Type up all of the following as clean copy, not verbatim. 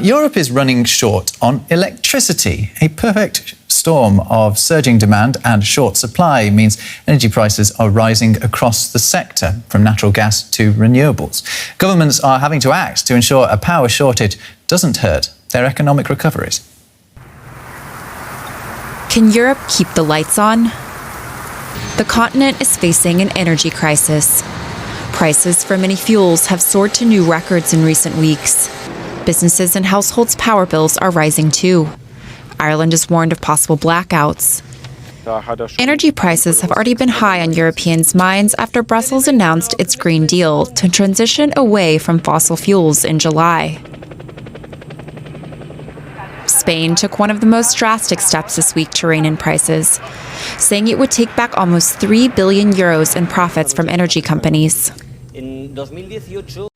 Europe is running short on electricity. A perfect storm of surging demand and short supply means energy prices are rising across the sector, from natural gas to renewables. Governments are having to act to ensure a power shortage doesn't hurt their economic recoveries. Can Europe keep the lights on? The continent is facing an energy crisis. Prices for many fuels have soared to new records in recent weeks. Businesses and households' power bills are rising too. Ireland is warned of possible blackouts. Energy prices have already been high on Europeans' minds after Brussels announced its Green Deal to transition away from fossil fuels in July. Spain took one of the most drastic steps this week to rein in prices, saying it would take back almost 3 billion euros in profits from energy companies. In 2018,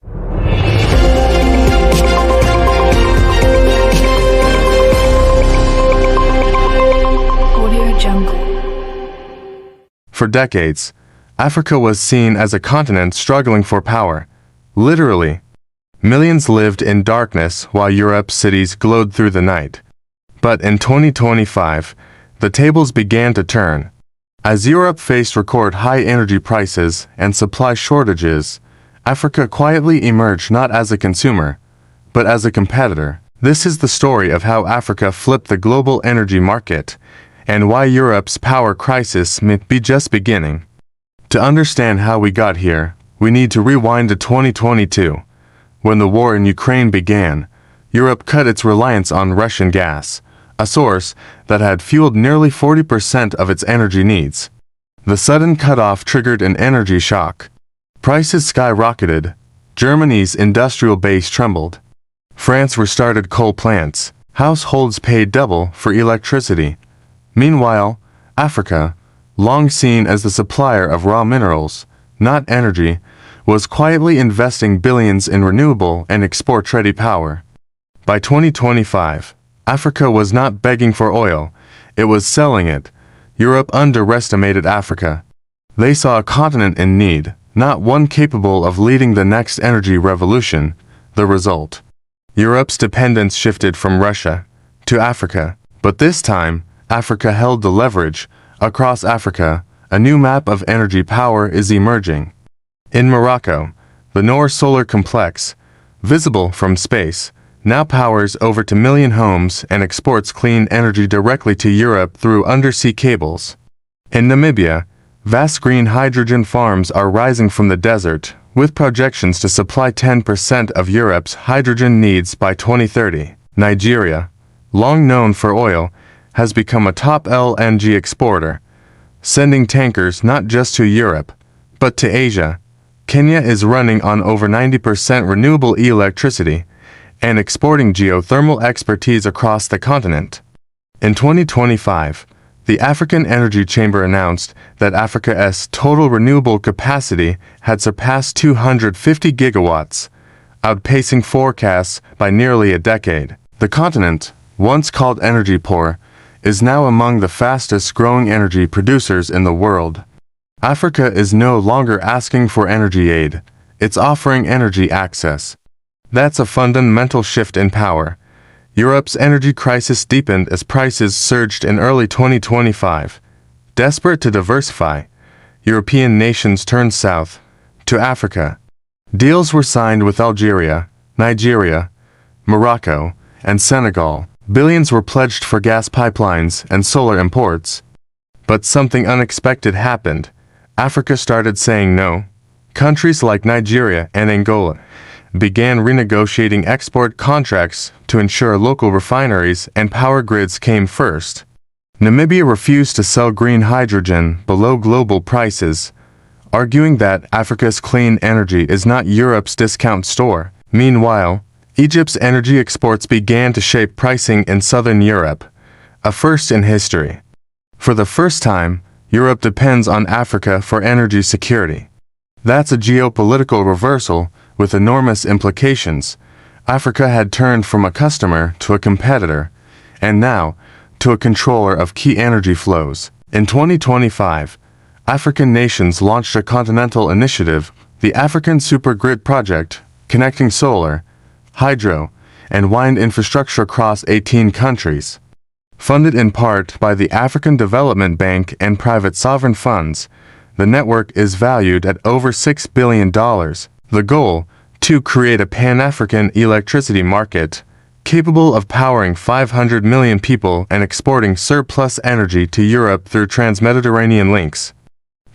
For decades, Africa was seen as a continent struggling for power. Literally, millions lived in darkness while Europe's cities glowed through the night. But in 2025, the tables began to turn. As Europe faced record high energy prices and supply shortages, Africa quietly emerged not as a consumer, but as a competitor. This is the story of how Africa flipped the global energy market, and why Europe's power crisis may be just beginning. To understand how we got here, we need to rewind to 2022. When the war in Ukraine began, Europe cut its reliance on Russian gas, a source that had fueled nearly 40% of its energy needs. The sudden cutoff triggered an energy shock. Prices skyrocketed, Germany's industrial base trembled. France restarted coal plants, households paid double for electricity. Meanwhile, Africa, long seen as the supplier of raw minerals, not energy, was quietly investing billions in renewable and export-ready power. By 2025, Africa was not begging for oil, it was selling it. Europe underestimated Africa. They saw a continent in need, not one capable of leading the next energy revolution. The result: Europe's dependence shifted from Russia to Africa, but this time, Africa held the leverage. Across Africa, a new map of energy power is emerging. In Morocco, the Noor solar complex, visible from space, now powers over 2 million homes and exports clean energy directly to Europe through undersea cables. In Namibia, vast green hydrogen farms are rising from the desert, with projections to supply 10% of Europe's hydrogen needs by 2030. Nigeria, long known for oil, has become a top LNG exporter, sending tankers not just to Europe, but to Asia. Kenya is running on over 90% renewable electricity and exporting geothermal expertise across the continent. In 2025, the African Energy Chamber announced that Africa's total renewable capacity had surpassed 250 gigawatts, outpacing forecasts by nearly a decade. The continent, once called energy poor, is now among the fastest-growing energy producers in the world. Africa is no longer asking for energy aid, it's offering energy access. That's a fundamental shift in power. Europe's energy crisis deepened as prices surged in early 2025. Desperate to diversify, European nations turned south, to Africa. Deals were signed with Algeria, Nigeria, Morocco, and Senegal. Billions were pledged for gas pipelines and solar imports. But something unexpected happened. Africa started saying no. Countries like Nigeria and Angola began renegotiating export contracts to ensure local refineries and power grids came first. Namibia refused to sell green hydrogen below global prices, arguing that Africa's clean energy is not Europe's discount store. Meanwhile, Egypt's energy exports began to shape pricing in southern Europe, a first in history. For the first time, Europe depends on Africa for energy security. That's a geopolitical reversal with enormous implications. Africa had turned from a customer to a competitor, and now to a controller of key energy flows. In 2025, African nations launched a continental initiative, the African Supergrid Project, connecting solar, hydro, and wind infrastructure across 18 countries. Funded in part by the African Development Bank and private sovereign funds, the network is valued at over $6 billion. The goal, to create a Pan-African electricity market capable of powering 500 million people and exporting surplus energy to Europe through trans-Mediterranean links.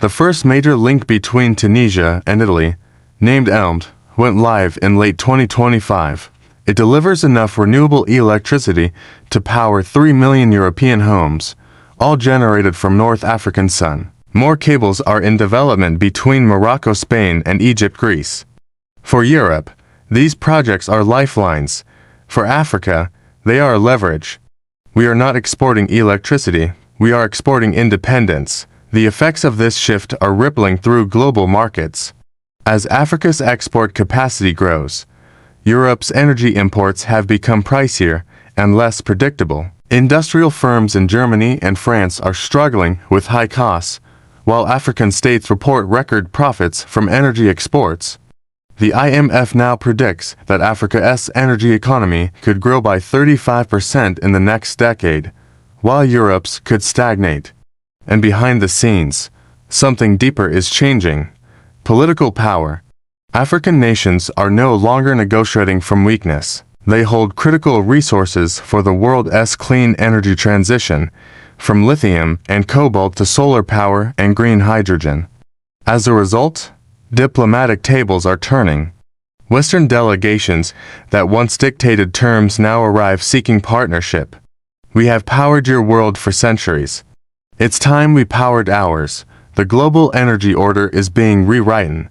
The first major link between Tunisia and Italy, named ELMD, went live in late 2025. It delivers enough renewable electricity to power 3 million European homes, all generated from North African sun. More cables are in development between Morocco, Spain, and Egypt, Greece. For Europe, these projects are lifelines. For Africa, they are leverage. We are not exporting electricity, we are exporting independence. The effects of this shift are rippling through global markets. As Africa's export capacity grows, Europe's energy imports have become pricier and less predictable. Industrial firms in Germany and France are struggling with high costs, while African states report record profits from energy exports. The IMF now predicts that Africa's energy economy could grow by 35% in the next decade, while Europe's could stagnate. And behind the scenes, something deeper is changing. Political power. African nations are no longer negotiating from weakness. They hold critical resources for the world's clean energy transition, from lithium and cobalt to solar power and green hydrogen. As a result, diplomatic tables are turning. Western delegations that once dictated terms now arrive seeking partnership. We have powered your world for centuries. It's time we powered ours. The global energy order is being rewritten,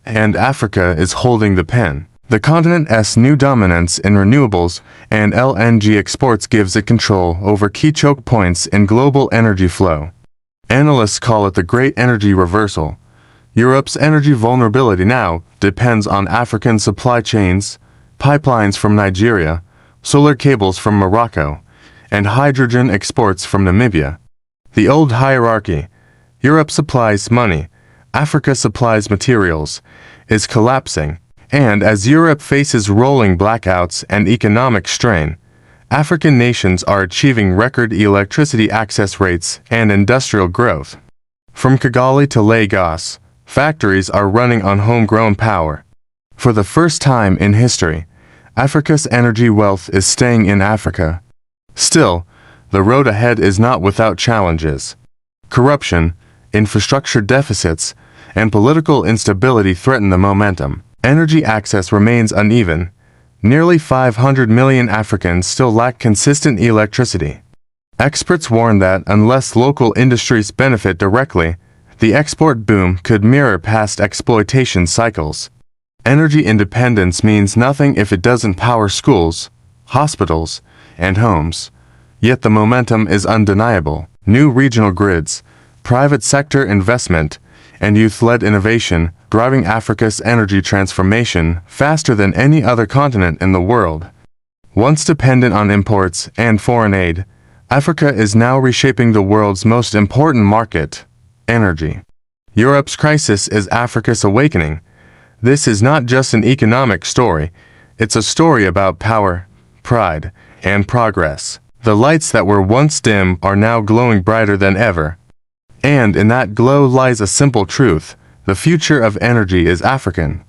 and Africa is holding the pen. The continent's new dominance in renewables and LNG exports gives it control over key choke points in global energy flow. Analysts call it the Great Energy Reversal. Europe's energy vulnerability now depends on African supply chains, pipelines from Nigeria, solar cables from Morocco, and hydrogen exports from Namibia. The old hierarchy, Europe supplies money, Africa supplies materials, is collapsing, and as Europe faces rolling blackouts and economic strain, African nations are achieving record electricity access rates and industrial growth. From Kigali to Lagos, factories are running on homegrown power. For the first time in history, Africa's energy wealth is staying in Africa. Still, the road ahead is not without challenges. Corruption, infrastructure deficits, and political instability threaten the momentum. Energy access remains uneven. Nearly 500 million Africans still lack consistent electricity. Experts warn that unless local industries benefit directly, the export boom could mirror past exploitation cycles. Energy independence means nothing if it doesn't power schools, hospitals, and homes. Yet the momentum is undeniable. New regional grids, private sector investment, and youth-led innovation driving Africa's energy transformation faster than any other continent in the world. Once dependent on imports and foreign aid, Africa is now reshaping the world's most important market, energy. Europe's crisis is Africa's awakening. This is not just an economic story, it's a story about power, pride, and progress. The lights that were once dim are now glowing brighter than ever. And in that glow lies a simple truth: the future of energy is African.